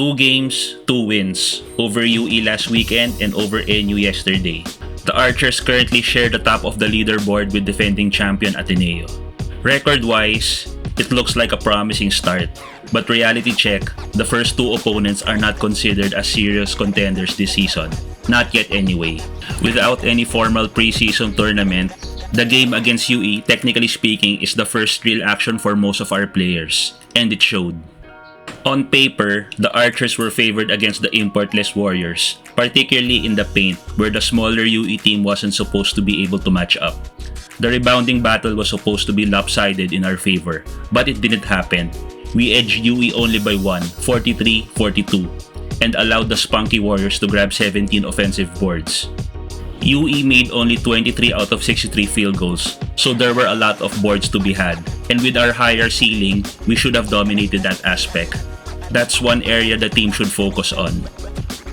2 games, 2 wins over UE last weekend and over NU yesterday. The Archers currently share the top of the leaderboard with defending champion Ateneo. Record-wise, it looks like a promising start, but reality check, the first 2 opponents are not considered as serious contenders this season. Not yet anyway. Without any formal preseason tournament, the game against UE, technically speaking, is the first real action for most of our players, and it showed. On paper, the Archers were favored against the importless Warriors, particularly in the paint, where the smaller UE team wasn't supposed to be able to match up. The rebounding battle was supposed to be lopsided in our favor, but it didn't happen. We edged UE only by 1, 43-42, and allowed the spunky Warriors to grab 17 offensive boards. UE made only 23 out of 63 field goals, so there were a lot of boards to be had, and with our higher ceiling, we should have dominated that aspect. That's one area the team should focus on.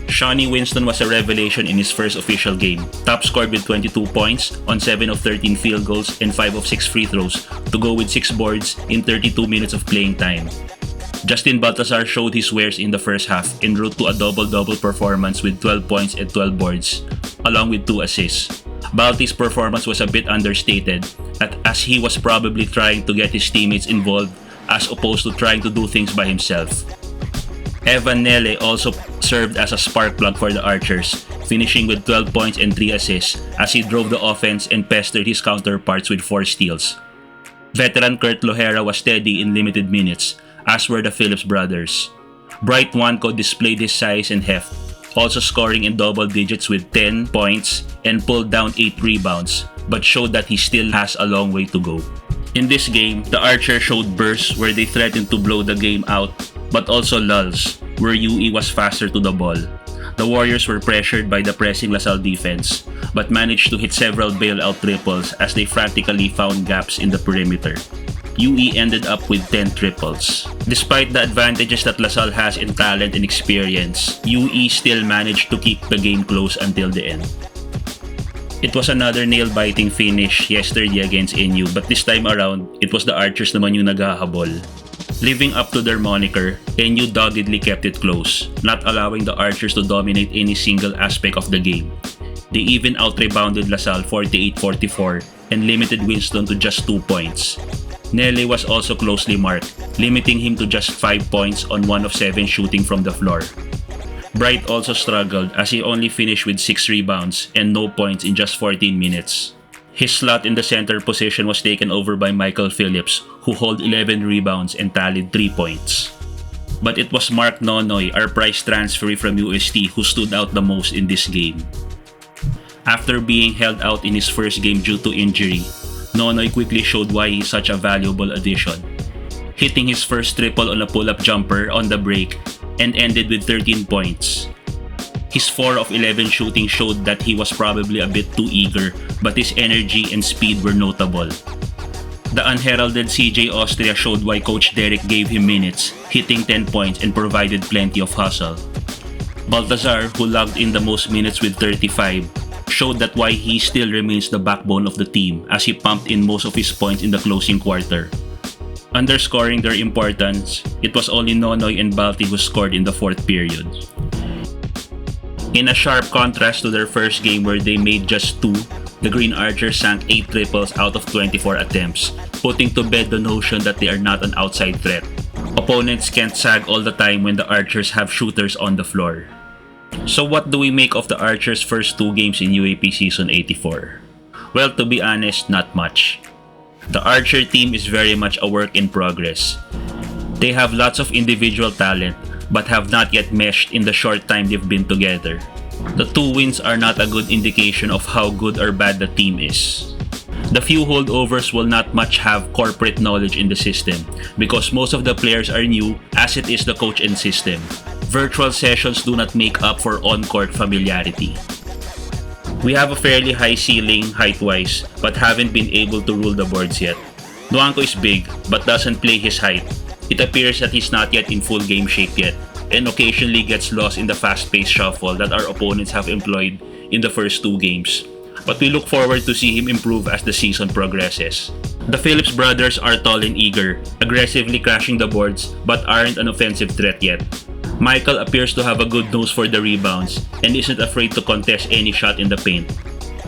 Shawnee Winston was a revelation in his first official game, top scored with 22 points on 7 of 13 field goals and 5 of 6 free throws to go with 6 boards in 32 minutes of playing time. Justin Baltazar showed his wares in the first half en route to a double-double performance with 12 points and 12 boards, along with 2 assists. Balti's performance was a bit understated as he was probably trying to get his teammates involved as opposed to trying to do things by himself. Evan Nele also served as a spark plug for the Archers, finishing with 12 points and 3 assists as he drove the offense and pestered his counterparts with 4 steals. Veteran Kurt Lohera was steady in limited minutes, as were the Phillips brothers. Bright Wanko displayed his size and heft, also scoring in double digits with 10 points and pulled down 8 rebounds, but showed that he still has a long way to go. In this game, the Archers showed bursts where they threatened to blow the game out, but also lulls, where UE was faster to the ball. The Warriors were pressured by the pressing LaSalle defense, but managed to hit several bailout triples as they frantically found gaps in the perimeter. UE ended up with 10 triples. Despite the advantages that LaSalle has in talent and experience, UE still managed to keep the game close until the end. It was another nail-biting finish yesterday against NU, but this time around, it was the Archers naman yung naghahabol. Living up to their moniker, NU doggedly kept it close, not allowing the Archers to dominate any single aspect of the game. They even out-rebounded LaSalle 48-44 and limited Winston to just 2 points. Nele was also closely marked, limiting him to just 5 points on 1 of 7 shooting from the floor. Bright also struggled as he only finished with 6 rebounds and no points in just 14 minutes. His slot in the center position was taken over by Michael Phillips, who held 11 rebounds and tallied 3 points. But it was Mark Nonoy, our prize transferee from UST, who stood out the most in this game. After being held out in his first game due to injury, Nonoy quickly showed why he's such a valuable addition, hitting his first triple on a pull-up jumper on the break and ended with 13 points. His 4 of 11 shooting showed that he was probably a bit too eager, but his energy and speed were notable. The unheralded CJ Austria showed why Coach Derek gave him minutes, hitting 10 points and provided plenty of hustle. Baltazar, who logged in the most minutes with 35, showed that why he still remains the backbone of the team as he pumped in most of his points in the closing quarter. Underscoring their importance, it was only Nonoy and Balti who scored in the 4th period. In a sharp contrast to their first game where they made just 2, the Green Archers sank 8 triples out of 24 attempts, putting to bed the notion that they are not an outside threat. Opponents can't sag all the time when the Archers have shooters on the floor. So what do we make of the Archers' first 2 games in UAAP Season 84? Well, to be honest, not much. The Archer team is very much a work in progress. They have lots of individual talent, but have not yet meshed in the short time they've been together. The 2 wins are not a good indication of how good or bad the team is. The few holdovers will not much have corporate knowledge in the system because most of the players are new as it is the coach and system. Virtual sessions do not make up for on-court familiarity. We have a fairly high ceiling height-wise but haven't been able to rule the boards yet. Nuanco is big but doesn't play his height. It appears that he's not yet in full game shape yet and occasionally gets lost in the fast-paced shuffle that our opponents have employed in the first 2 games. But we look forward to see him improve as the season progresses. The Phillips brothers are tall and eager, aggressively crashing the boards but aren't an offensive threat yet. Michael appears to have a good nose for the rebounds and isn't afraid to contest any shot in the paint.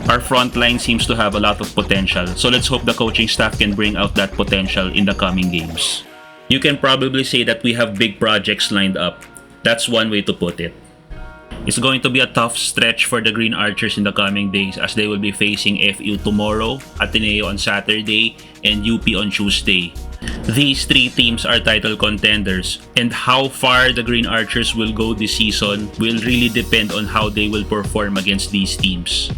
Our front line seems to have a lot of potential, so let's hope the coaching staff can bring out that potential in the coming games. You can probably say that we have big projects lined up. That's one way to put it. It's going to be a tough stretch for the Green Archers in the coming days as they will be facing FU tomorrow, Ateneo on Saturday, and UP on Tuesday. These three teams are title contenders, and how far the Green Archers will go this season will really depend on how they will perform against these teams.